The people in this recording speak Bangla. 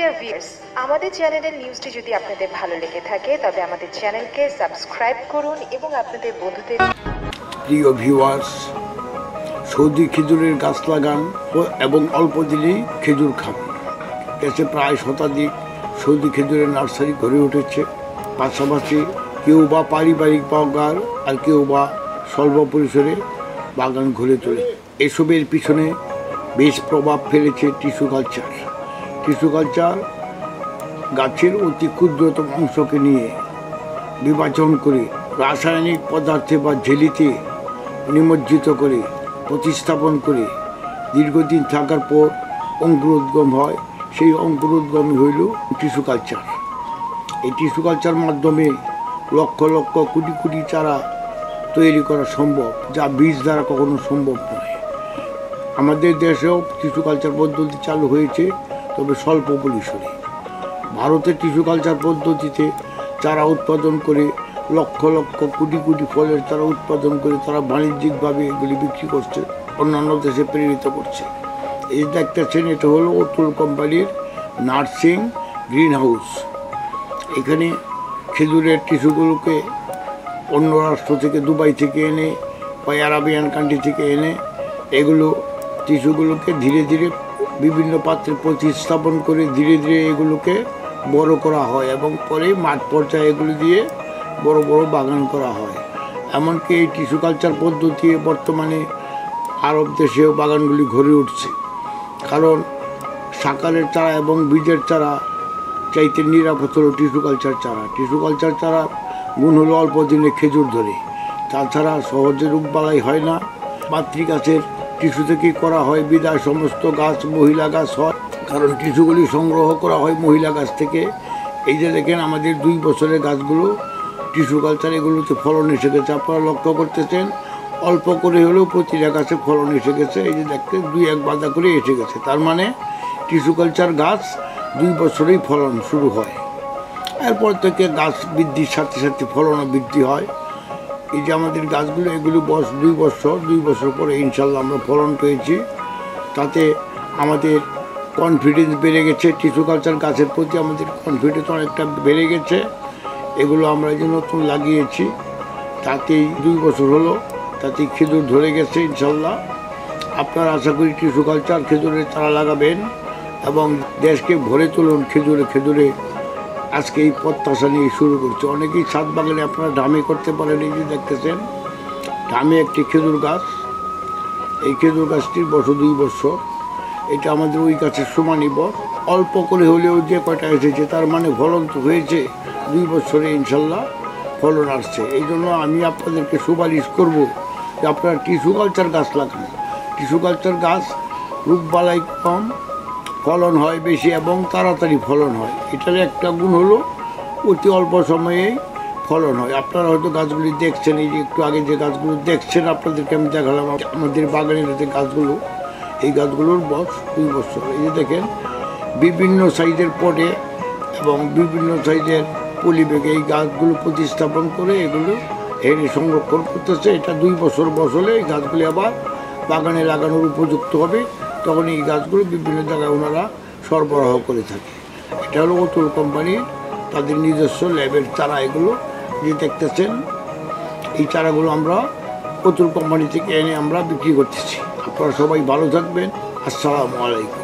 ডিয়ার ভিউয়ার্স, আমাদের চ্যানেলের নিউজটি যদি আপনাদের ভালো লেগে থাকে তবে আমাদের চ্যানেলকে সাবস্ক্রাইব করুন এবং আপনাদের বন্ধুদের। প্রিয় ভিউয়ার্স, সৌদি খেজুরের গাছ লাগান এবং অল্প দিনেই খেজুর খান। দেশে প্রায় শতাধিক সৌদি খেজুরের নার্সারি গড়ে উঠেছে। পাশাপাশি কেউ বা পারিবারিক বাগান আর কেউ বা স্বল্প পরিসরে বাগান গড়ে তোলে। এসবের পিছনে বেশ প্রভাব ফেলেছে টিস্যু কালচার। টিস্যু কালচার গাছের অতি ক্ষুদ্রতম অংশকে নিয়ে বিভাজন করে রাসায়নিক পদার্থে বা ঝেলিতে নিমজ্জিত করে প্রতিস্থাপন করে দীর্ঘদিন থাকার পর অঙ্কুরোদ্গম হয়। সেই অঙ্কুরোদ্গমই হইল টিস্যু কালচার। এই টিস্যু কালচার মাধ্যমে লক্ষ লক্ষ কোটি কোটি চারা তৈরি করা সম্ভব, যা বীজ দ্বারা কখনো সম্ভব নয়। আমাদের দেশেও টিস্যু কালচার পদ্ধতি চালু হয়েছে, তবে স্বল্প পরিসরে। ভারতের টিস্যু কালচার পদ্ধতিতে চারা উৎপাদন করে লক্ষ লক্ষ কোটি কোটি ফলের চারা উৎপাদন করে তারা বাণিজ্যিকভাবে এগুলি বিক্রি করছে, অন্যান্য দেশে প্রেরিত করছে। এই দেখতেছেন, এটা হলো অতুল কোম্পানির নার্সিং গ্রিন হাউস। এখানে খেজুরের টিস্যুগুলোকে অন্য রাষ্ট্র থেকে, দুবাই থেকে এনে বা আরাবিয়ান কান্ট্রি থেকে এনে এগুলো টিস্যুগুলোকে ধীরে ধীরে বিভিন্ন পাত্রে প্রতিস্থাপন করে ধীরে ধীরে এগুলোকে বড় করা হয় এবং পরে মাঠ পর্যায়ে এগুলো দিয়ে বড় বড় বাগান করা হয়। এমনকি এই টিস্যু কালচার পদ্ধতি বর্তমানে আরব দেশেও বাগানগুলি গড়ে উঠছে। কারণ সাকারের চারা এবং বীজের চারা চাইতে নিরাপদ হলো টিস্যু কালচার চারা। টিস্যু কালচার চারা গুণ হলো অল্প দিনে খেজুর ধরে, তাছাড়া সহজে রোগবালাই হয় না। মাতৃগাছের টিস্যু থেকেই করা হয় বিদায় সমস্ত গাছ মহিলা গাছ হয়, কারণ টিস্যুগুলি সংগ্রহ করা হয় মহিলা গাছ থেকে। এই যে দেখেন আমাদের 2 বছরের গাছগুলো টিস্যু কালচার এগুলোতে ফলন এসে গেছে। আপনারা লক্ষ্য করতেছেন, অল্প করে হলেও প্রতিটা গাছে ফলন এসে গেছে। এই যে দেখতে 2-1 বাঁধা করে এসে গেছে, তার মানে টিস্যু কালচার গাছ 2 বছরেই ফলন শুরু হয়। এরপর থেকে গাছ বৃদ্ধির সাথে সাথে ফলনও বৃদ্ধি হয়। এই যে আমাদের গাছগুলো এগুলো বয়স 2 বছর পরে ইনশাল্লাহ আমরা ফলন পেয়েছি। তাতে আমাদের কনফিডেন্স বেড়ে গেছে, টিস্যু কালচার গাছের প্রতি আমাদের কনফিডেন্স অনেকটা বেড়ে গেছে। এগুলো আমরা এই যে নতুন লাগিয়েছি, তাতেই 2 বছর হলো, তাতেই খেজুর ধরে গেছে ইনশাল্লাহ। আপনারা আশা করি টিস্যু কালচার খেজুরের চারা লাগাবেন এবং দেশকে ভরে তুলুন খেজুরে খেজুরে। আজকে এই প্রত্যাশা নিয়ে শুরু করছে। অনেকেই ছাদ বাগানে আপনারা ডামে করতে পারেন। এই যে দেখতেছেন, ডামে একটি খেজুর গাছ। এই খেজুর গাছটির বয়স 2 বছর। এটা আমাদের ওই গাছের সমানই বয়স। অল্প করে হলেও যে কয়টা এসেছে তার মানে ফলন তো হয়েছে। 2 বছরে ইনশাল্লাহ ফলন আসছে। এই জন্য আমি আপনাদেরকে সুপারিশ করব যে আপনারা টিস্যু কালচার গাছ লাগান। টিস্যু কালচার গাছ রোগবালাই কম, ফলন হয় বেশি এবং তাড়াতাড়ি ফলন হয়। এটার একটা গুণ হলো অতি অল্প সময়েই ফলন হয়। আপনারা হয়তো গাছগুলি দেখছেন, এই যে একটু আগে যে গাছগুলো দেখছেন আপনাদেরকে আমি দেখালাম আমাদের বাগানের যে গাছগুলো, এই গাছগুলোর বয়স 2 বছর। এই যে দেখেন বিভিন্ন সাইজের পটে এবং বিভিন্ন সাইজের পলিব্যাগে এই গাছগুলো প্রতিস্থাপন করে এগুলো এনে সংরক্ষণ করতেছে। এটা 2 বছর বয়স হলে এই গাছগুলি আবার বাগানে লাগানোর উপযুক্ত হবে, তখন এই গাছগুলো বিভিন্ন জায়গায় ওনারা সরবরাহ করে থাকে। এটা হলো অতুল কোম্পানির তাদের নিজস্ব ল্যাবের চারা। এগুলো যে দেখতেছেন, এই চারাগুলো আমরা অতুল কোম্পানি থেকে এনে আমরা বিক্রি করতেছি। আপনারা সবাই ভালো থাকবেন। আসসালামু আলাইকুম।